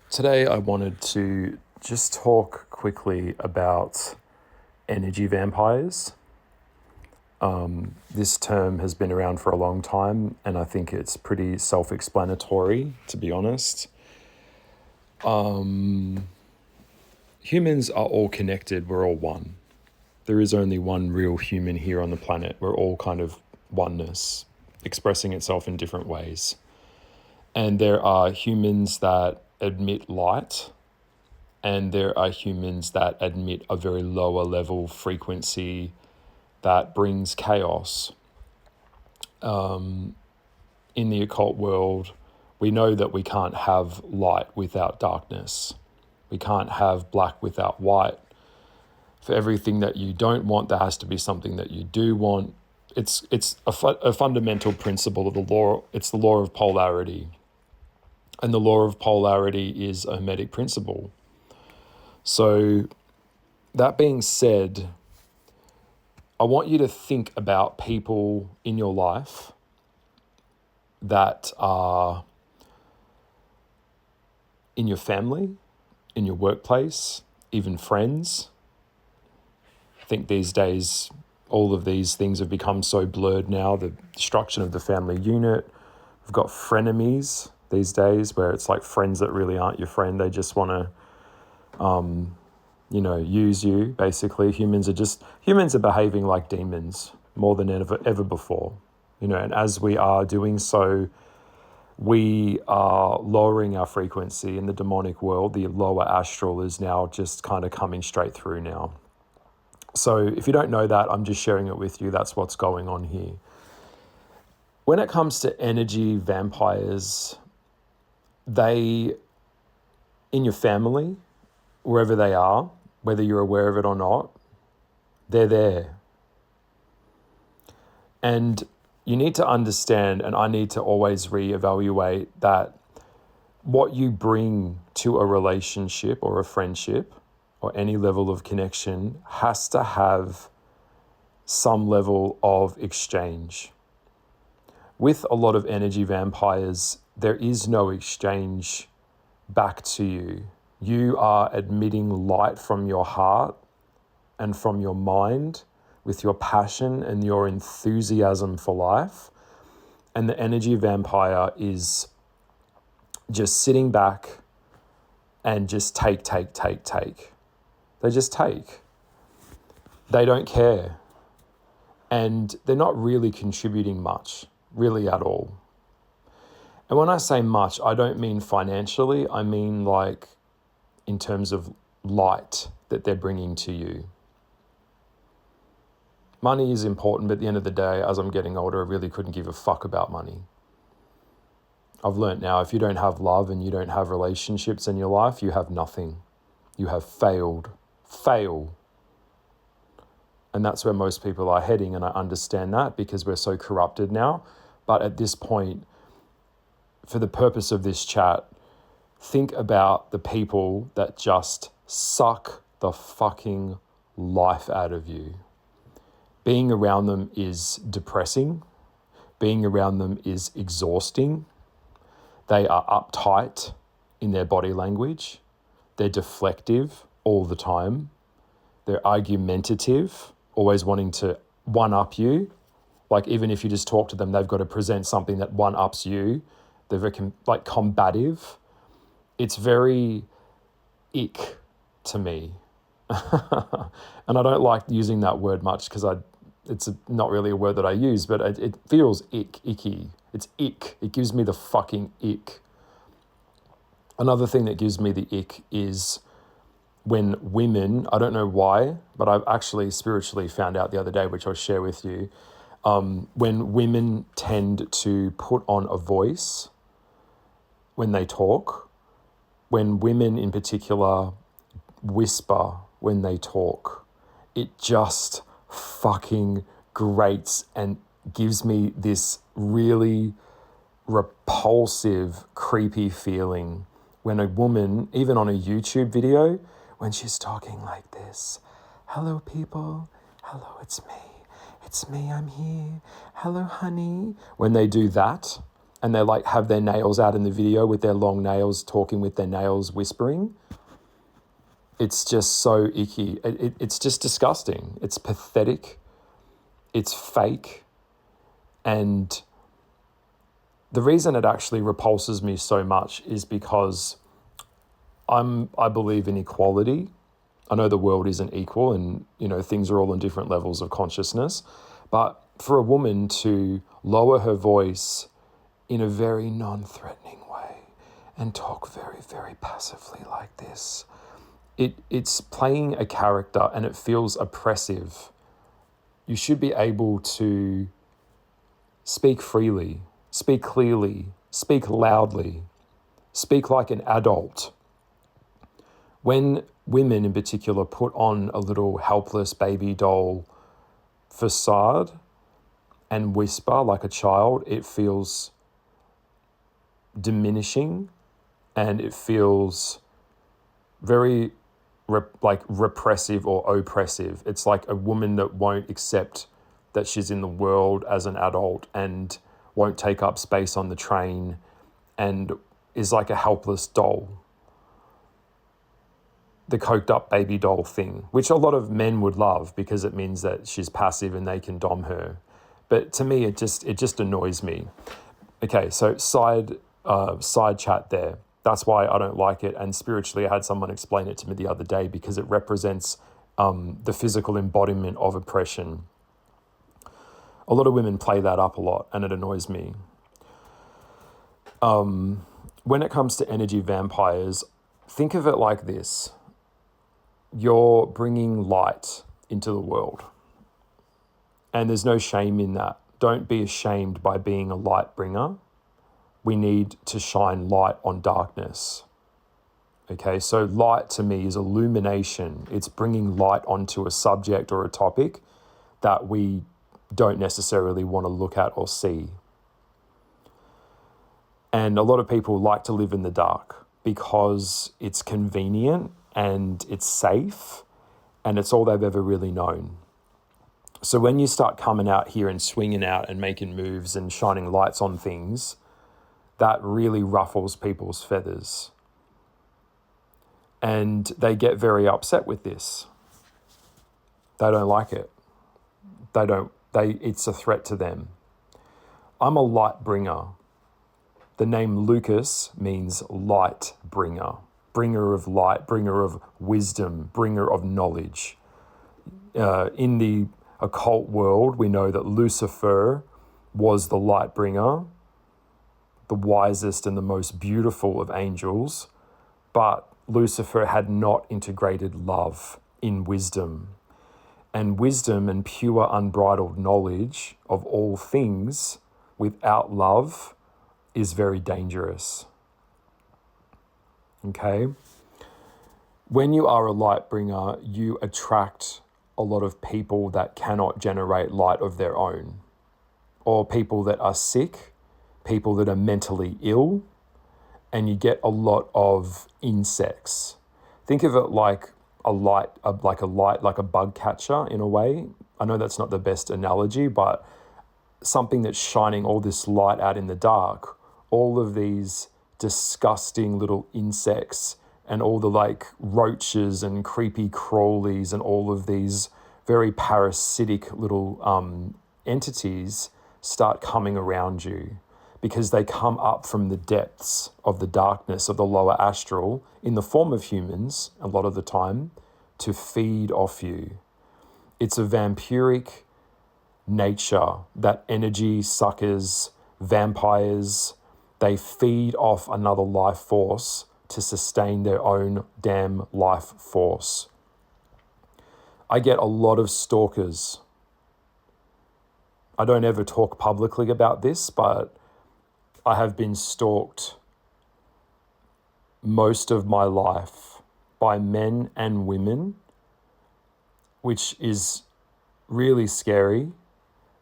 Today I wanted to just talk quickly about energy vampires. This term has been around for a long time, and I think it's pretty self-explanatory, to be honest. Humans are all connected, we're all one. There is only one real human here on the planet. We're all kind of oneness, expressing itself in different ways. And there are humans that emit light, and there are humans that emit a very lower level frequency that brings chaos. In the occult world, we know that we can't have light without darkness. We can't have black without white. For everything that you don't want, there has to be something that you do want. It's a fundamental principle of the law. It's the law of polarity. And the law of polarity is a Hermetic principle. So that being said, I want you to think about people in your life that are in your family, in your workplace, even friends. I think these days, all of these things have become so blurred now. The destruction of the family unit. We've got frenemies these days where it's like friends that really aren't your friend. They just want to, use you, basically. Humans are behaving like demons more than ever before. And as we are doing so, we are lowering our frequency in the demonic world. The lower astral is now just kind of coming straight through now. So if you don't know that, I'm just sharing it with you. That's what's going on here. When it comes to energy vampires, they, in your family, wherever they are, whether you're aware of it or not, they're there. And you need to understand, and I need to always reevaluate that what you bring to a relationship or a friendship or any level of connection has to have some level of exchange. With a lot of energy vampires, there is no exchange back to you. You are admitting light from your heart and from your mind with your passion and your enthusiasm for life. And the energy vampire is just sitting back and just take. They just take. They don't care. And they're not really contributing much, really at all. And when I say much, I don't mean financially. I mean like in terms of light that they're bringing to you. Money is important, but at the end of the day, as I'm getting older, I really couldn't give a fuck about money. I've learned now, if you don't have love and you don't have relationships in your life, you have nothing. You have failed. Fail. And that's where most people are heading, and I understand that because we're so corrupted now. But at this point, for the purpose of this chat, think about the people that just suck the fucking life out of you. Being around them is depressing. Being around them is exhausting. They are uptight in their body language. They're deflective all the time. They're argumentative, always wanting to one-up you. Like even if you just talk to them, they've got to present something that one-ups you. They're very combative. It's very ick to me. And I don't like using that word much because it's not really a word that I use, but it feels icky. It's ick. It gives me the fucking ick. Another thing that gives me the ick is when women, I don't know why, but I've actually spiritually found out the other day, which I'll share with you, when women tend to put on a voice when they talk, when women in particular whisper when they talk, it just fucking grates and gives me this really repulsive, creepy feeling when a woman, even on a YouTube video, when she's talking like this, hello people, hello, it's me, I'm here, hello honey. When they do that, and they like have their nails out in the video with their long nails, talking with their nails, whispering. It's just so icky. It's just disgusting. It's pathetic. It's fake. And the reason it actually repulses me so much is because I believe in equality. I know the world isn't equal and, things are all on different levels of consciousness. But for a woman to lower her voice in a very non-threatening way and talk very, very passively like this, it's playing a character and it feels oppressive. You should be able to speak freely, speak clearly, speak loudly, speak like an adult. When women in particular put on a little helpless baby doll facade and whisper like a child, it feels diminishing and it feels very repressive or oppressive. It's like a woman that won't accept that she's in the world as an adult and won't take up space on the train and is like a helpless doll. The coked up baby doll thing, which a lot of men would love because it means that she's passive and they can dom her. But to me, it just annoys me. Okay, so side chat there. That's why I don't like it. And spiritually, I had someone explain it to me the other day because it represents the physical embodiment of oppression. A lot of women play that up a lot and it annoys me. When it comes to energy vampires, think of it like this. You're bringing light into the world. And there's no shame in that. Don't be ashamed by being a light bringer. We need to shine light on darkness. Okay, so light to me is illumination. It's bringing light onto a subject or a topic that we don't necessarily want to look at or see. And a lot of people like to live in the dark because it's convenient and it's safe and it's all they've ever really known. So when you start coming out here and swinging out and making moves and shining lights on things, that really ruffles people's feathers. And they get very upset with this. They don't like it. It's a threat to them. I'm a light bringer. The name Lucas means light bringer. Bringer of light, bringer of wisdom, bringer of knowledge. In the occult world, we know that Lucifer was the light bringer, the wisest and the most beautiful of angels, but Lucifer had not integrated love in wisdom. And wisdom and pure unbridled knowledge of all things without love is very dangerous. Okay? When you are a light bringer, you attract a lot of people that cannot generate light of their own, or people that are sick, people that are mentally ill, and you get a lot of insects. Think of it like a bug catcher in a way. I know that's not the best analogy, but something that's shining all this light out in the dark, all of these disgusting little insects and all the roaches and creepy crawlies and all of these very parasitic little entities start coming around you, because they come up from the depths of the darkness of the lower astral in the form of humans a lot of the time to feed off you. It's a vampiric nature that energy suckers, vampires, they feed off another life force to sustain their own damn life force. I get a lot of stalkers. I don't ever talk publicly about this, but I have been stalked most of my life by men and women, which is really scary.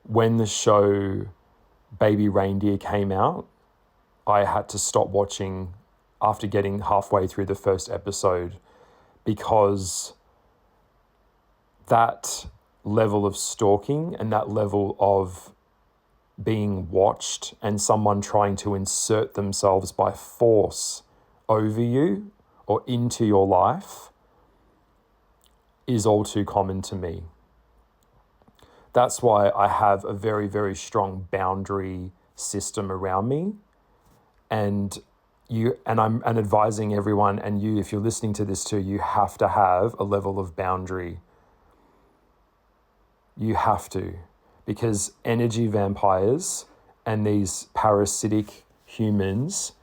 When the show Baby Reindeer came out, I had to stop watching after getting halfway through the first episode, because that level of stalking and that level of being watched and someone trying to insert themselves by force over you or into your life is all too common to me. That's why I have a very, very strong boundary system around me. And I'm advising everyone, and you, if you're listening to this too, you have to have a level of boundary. You have to, because energy vampires and these parasitic humans,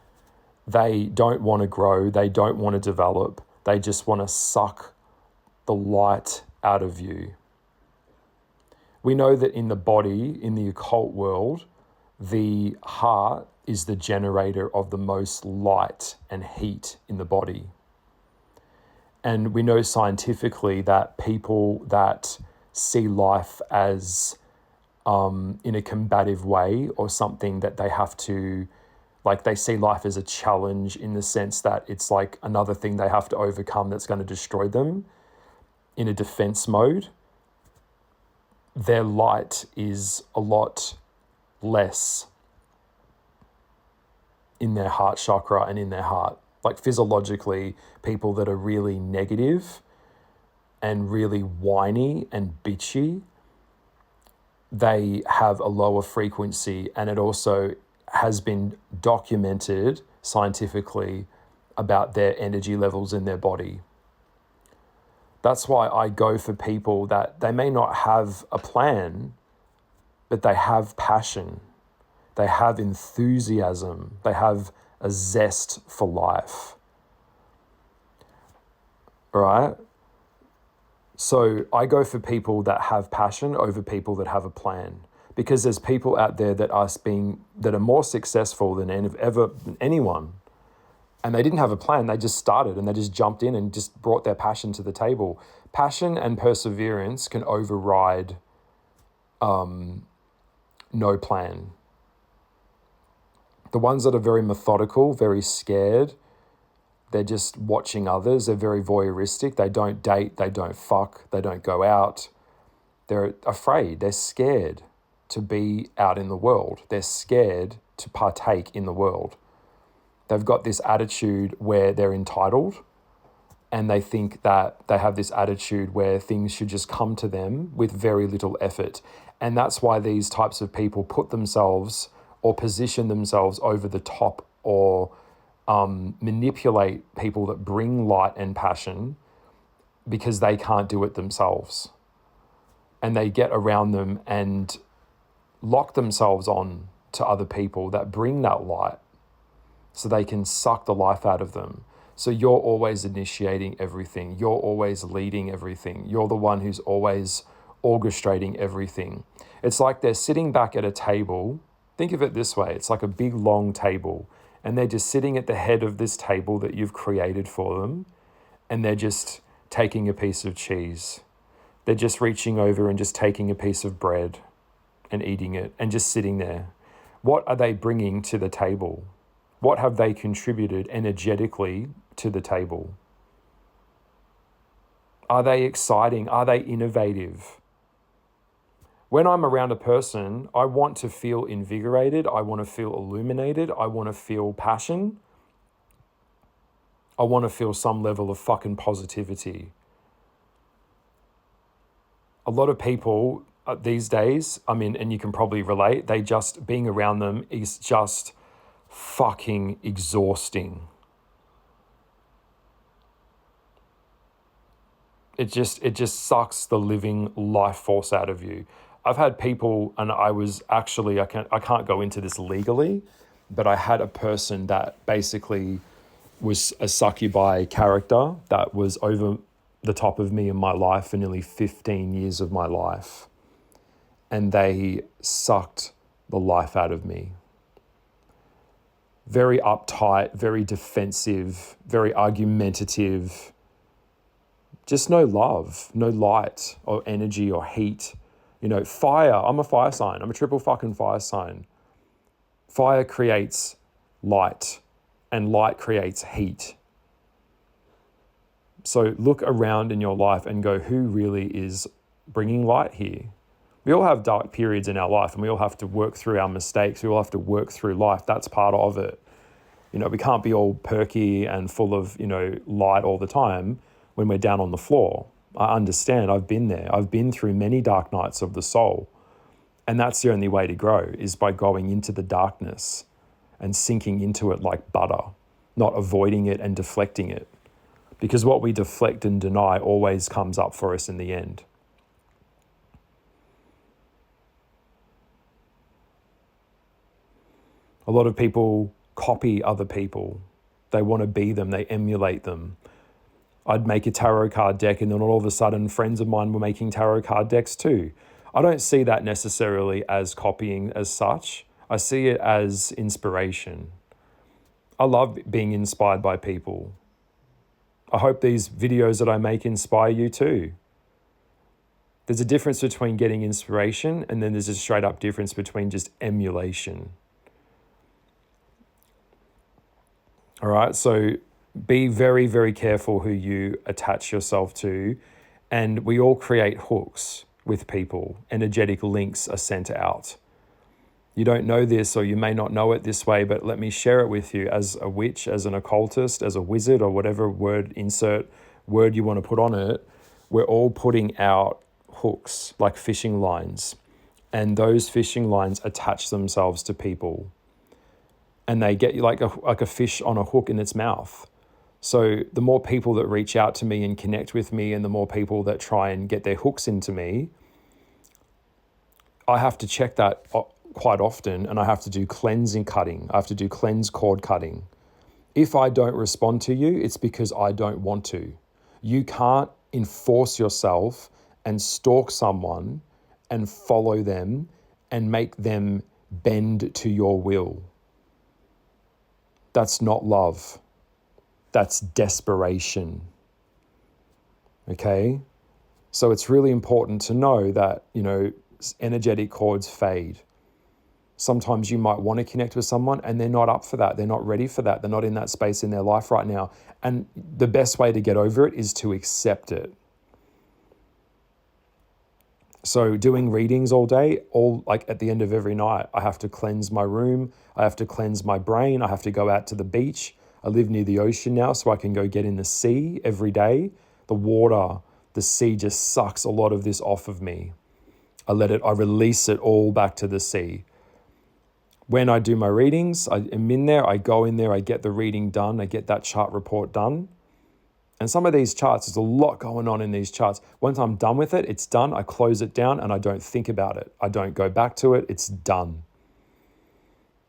they don't want to grow, they don't want to develop, they just want to suck the light out of you. We know that in the body, in the occult world, the heart is the generator of the most light and heat in the body. And we know scientifically that people that see life as in a combative way, or something that they have to, like they see life as a challenge in the sense that it's like another thing they have to overcome that's going to destroy them in a defense mode, their light is a lot less in their heart chakra and in their heart. Like physiologically, people that are really negative and really whiny and bitchy, they have a lower frequency, and it also has been documented scientifically about their energy levels in their body. That's why I go for people that they may not have a plan, but they have passion, they have enthusiasm, they have a zest for life. All right? So I go for people that have passion over people that have a plan, because there's people out there that are more successful than anyone. And they didn't have a plan, they just started and they just jumped in and just brought their passion to the table. Passion and perseverance can override no plan. The ones that are very methodical, very scared, they're just watching others, they're very voyeuristic, they don't date, they don't fuck, they don't go out. They're afraid, they're scared to be out in the world. They're scared to partake in the world. They've got this attitude where they're entitled, and they think that they have this attitude where things should just come to them with very little effort. And that's why these types of people put themselves or position themselves over the top, or manipulate people that bring light and passion, because they can't do it themselves. And they get around them and lock themselves on to other people that bring that light, so they can suck the life out of them. So you're always initiating everything. You're always leading everything. You're the one who's always orchestrating everything. It's like they're sitting back at a table. Think of it this way. It's like a big, long table, and they're just sitting at the head of this table that you've created for them, and they're just taking a piece of cheese. They're just reaching over and just taking a piece of bread and eating it and just sitting there. What are they bringing to the table? What have they contributed energetically to the table? Are they exciting? Are they innovative? When I'm around a person, I want to feel invigorated. I want to feel illuminated. I want to feel passion. I want to feel some level of fucking positivity. A lot of people these days, and you can probably relate, being around them is just fucking exhausting. It just sucks the living life force out of you. I've had people, and I can't go into this legally, but I had a person that basically was a succubi character that was over the top of me in my life for nearly 15 years of my life. And they sucked the life out of me. Very uptight, very defensive, very argumentative. Just no love, no light or energy or heat. Fire. I'm a fire sign. I'm a triple fucking fire sign. Fire creates light, and light creates heat. So look around in your life and go, who really is bringing light here? We all have dark periods in our life, and we all have to work through our mistakes. We all have to work through life. That's part of it. We can't be all perky and full of, light all the time when we're down on the floor. I understand. I've been there. I've been through many dark nights of the soul. And that's the only way to grow, is by going into the darkness and sinking into it like butter, not avoiding it and deflecting it. Because what we deflect and deny always comes up for us in the end. A lot of people copy other people. They want to be them. They emulate them. I'd make a tarot card deck, and then all of a sudden friends of mine were making tarot card decks too. I don't see that necessarily as copying as such. I see it as inspiration. I love being inspired by people. I hope these videos that I make inspire you too. There's a difference between getting inspiration, and then there's a straight up difference between just emulation. All right, so be very, very careful who you attach yourself to. And we all create hooks with people. Energetic links are sent out. You don't know this, or you may not know it this way, but let me share it with you. As a witch, as an occultist, as a wizard, or whatever insert word you want to put on it, we're all putting out hooks like fishing lines. And those fishing lines attach themselves to people. And they get you like a fish on a hook in its mouth. So the more people that reach out to me and connect with me, and the more people that try and get their hooks into me, I have to check that quite often, and I have to do cleansing cutting. I have to do cleanse cord cutting. If I don't respond to you, it's because I don't want to. You can't enforce yourself and stalk someone and follow them and make them bend to your will. That's not love. That's desperation. Okay? So it's really important to know that, energetic cords fade. Sometimes you might want to connect with someone and they're not up for that. They're not ready for that. They're not in that space in their life right now. And the best way to get over it is to accept it. So doing readings all day, like at the end of every night, I have to cleanse my room. I have to cleanse my brain. I have to go out to the beach. I live near the ocean now, so I can go get in the sea every day. The water, the sea just sucks a lot of this off of me. I release it all back to the sea. When I do my readings, I am in there, I go in there, I get the reading done, I get that chart report done. And some of these charts, there's a lot going on in these charts. Once I'm done with it, it's done. I close it down and I don't think about it. I don't go back to it. It's done.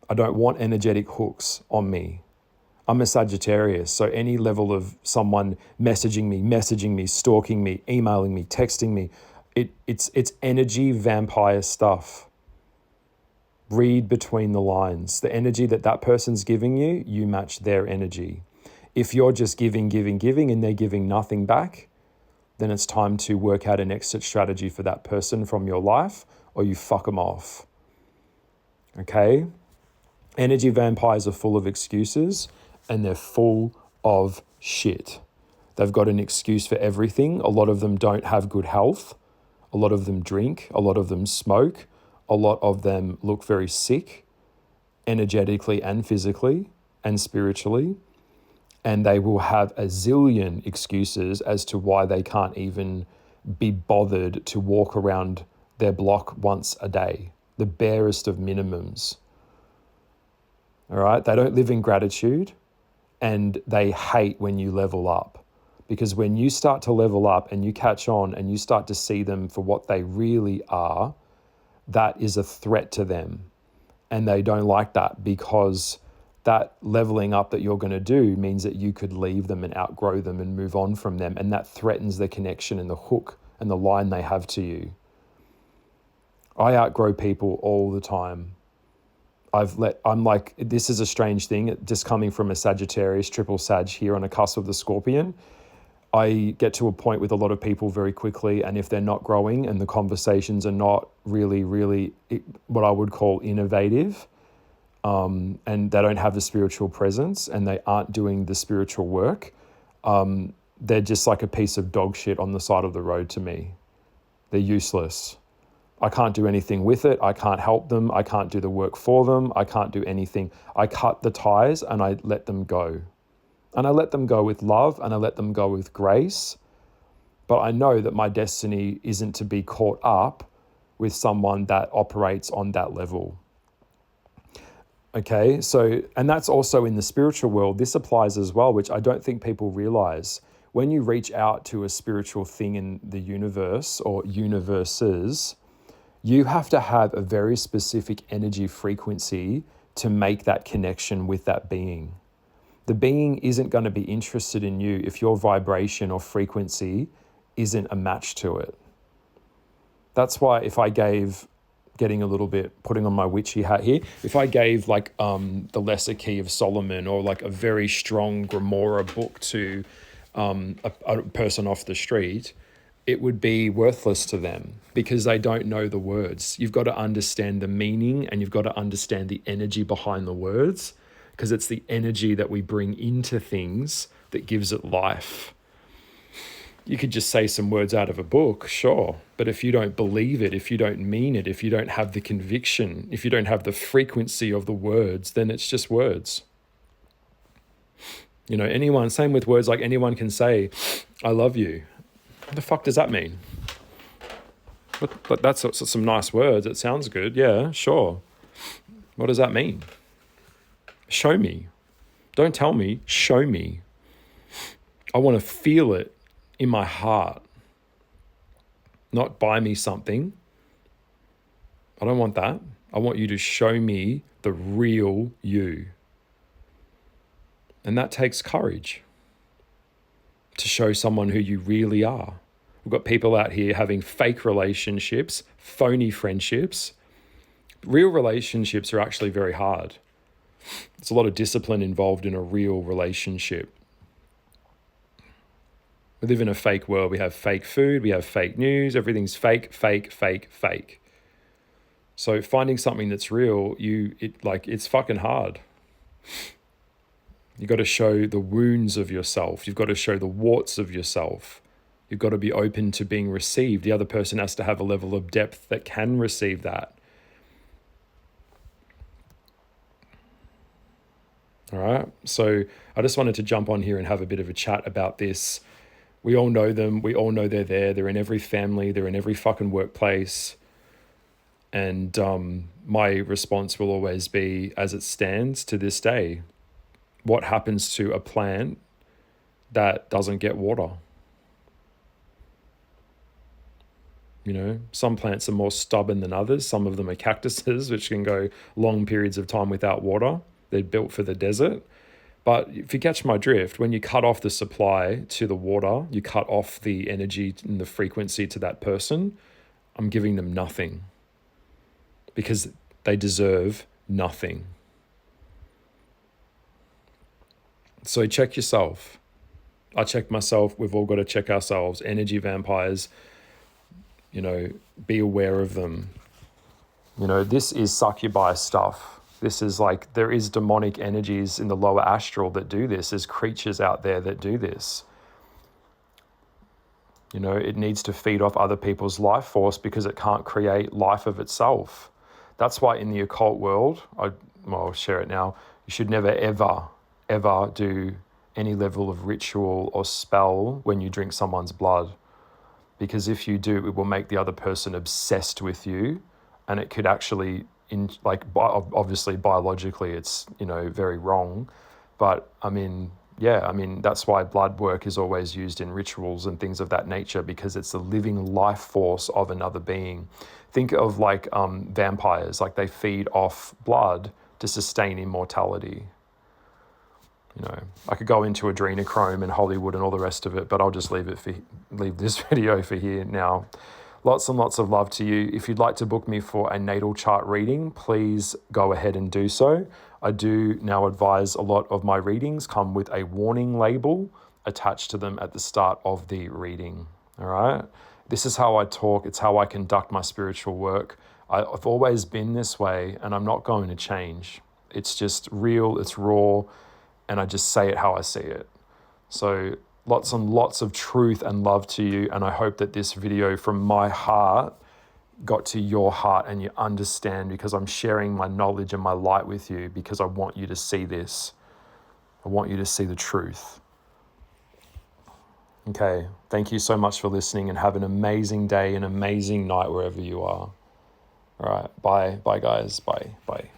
I don't want energetic hooks on me. I'm a Sagittarius, so any level of someone messaging me, stalking me, emailing me, texting me, it's energy vampire stuff. Read between the lines. The energy that person's giving you, you match their energy. If you're just giving, and they're giving nothing back, then it's time to work out an exit strategy for that person from your life, or you fuck them off. Okay? Energy vampires are full of excuses, and they're full of shit. They've got an excuse for everything. A lot of them don't have good health. A lot of them drink. A lot of them smoke. A lot of them look very sick, energetically and physically and spiritually. And they will have a zillion excuses as to why they can't even be bothered to walk around their block once a day, the barest of minimums. All right? They don't live in gratitude, and they hate when you level up. Because when you start to level up and you catch on and you start to see them for what they really are, that is a threat to them. And they don't like that, because that leveling up that you're going to do means that you could leave them and outgrow them and move on from them. And that threatens the connection and the hook and the line they have to you. I outgrow people all the time. This is a strange thing, just coming from a Sagittarius, triple Sag here on a cusp of the Scorpion. I get to a point with a lot of people very quickly, and if they're not growing and the conversations are not really, really what I would call innovative, and they don't have the spiritual presence and they aren't doing the spiritual work, they're just like a piece of dog shit on the side of the road to me. They're useless. I can't do anything with it. I can't help them. I can't do the work for them. I can't do anything. I cut the ties and I let them go. And I let them go with love and I let them go with grace. But I know that my destiny isn't to be caught up with someone that operates on that level. Okay, so, and that's also in the spiritual world. This applies as well, which I don't think people realize. When you reach out to a spiritual thing in the universe or universes, you have to have a very specific energy frequency to make that connection with that being. The being isn't going to be interested in you if your vibration or frequency isn't a match to it. That's why if I gave, getting a little bit, putting on my witchy hat here, if I gave like the Lesser Key of Solomon or like a very strong Grimoire book to a person off the street, it would be worthless to them because they don't know the words. You've got to understand the meaning and you've got to understand the energy behind the words, because it's the energy that we bring into things that gives it life. You could just say some words out of a book, sure. But if you don't believe it, if you don't mean it, if you don't have the conviction, if you don't have the frequency of the words, then it's just words. You know, anyone, same with words, like anyone can say, I love you. What the fuck does that mean? But that's some nice words. It sounds good. Yeah, sure. What does that mean? Show me. Don't tell me. Show me. I want to feel it in my heart. Not buy me something. I don't want that. I want you to show me the real you. And that takes courage to show someone who you really are. We've got people out here having fake relationships, phony friendships. Real relationships are actually very hard. There's a lot of discipline involved in a real relationship. We live in a fake world. We have fake food, we have fake news, everything's fake, fake, fake, fake. So finding something that's real, it's fucking hard. You've got to show the wounds of yourself. You've got to show the warts of yourself. You've got to be open to being received. The other person has to have a level of depth that can receive that. All right. So I just wanted to jump on here and have a bit of a chat about this. We all know them. We all know they're there. They're in every family. They're in every fucking workplace. And my response will always be, as it stands to this day, what happens to a plant that doesn't get water? You know, some plants are more stubborn than others. Some of them are cactuses, which can go long periods of time without water. They're built for the desert. But if you catch my drift, when you cut off the supply to the water, you cut off the energy and the frequency to that person, I'm giving them nothing because they deserve nothing. So check yourself. I check myself. We've all got to check ourselves. Energy vampires, you know, be aware of them. You know, this is succubi stuff. This is like, there is demonic energies in the lower astral that do this. There's creatures out there that do this. You know, it needs to feed off other people's life force because it can't create life of itself. That's why in the occult world, I'll share it now, you should never, ever do any level of ritual or spell when you drink someone's blood. Because if you do, it will make the other person obsessed with you, and it could actually, obviously biologically it's, you know, very wrong. But that's why blood work is always used in rituals and things of that nature, because it's the living life force of another being. Think of like vampires, like they feed off blood to sustain immortality. You know, I could go into adrenochrome and Hollywood and all the rest of it, but I'll just leave this video for here now. Lots and lots of love to you. If you'd like to book me for a natal chart reading, please go ahead and do so. I do now advise a lot of my readings come with a warning label attached to them at the start of the reading. All right. This is how I talk. It's how I conduct my spiritual work. I've always been this way, and I'm not going to change. It's just real. It's raw. And I just say it how I see it. So lots and lots of truth and love to you. And I hope that this video from my heart got to your heart and you understand, because I'm sharing my knowledge and my light with you because I want you to see this. I want you to see the truth. Okay, thank you so much for listening, and have an amazing day, an amazing night wherever you are. All right, bye guys, bye.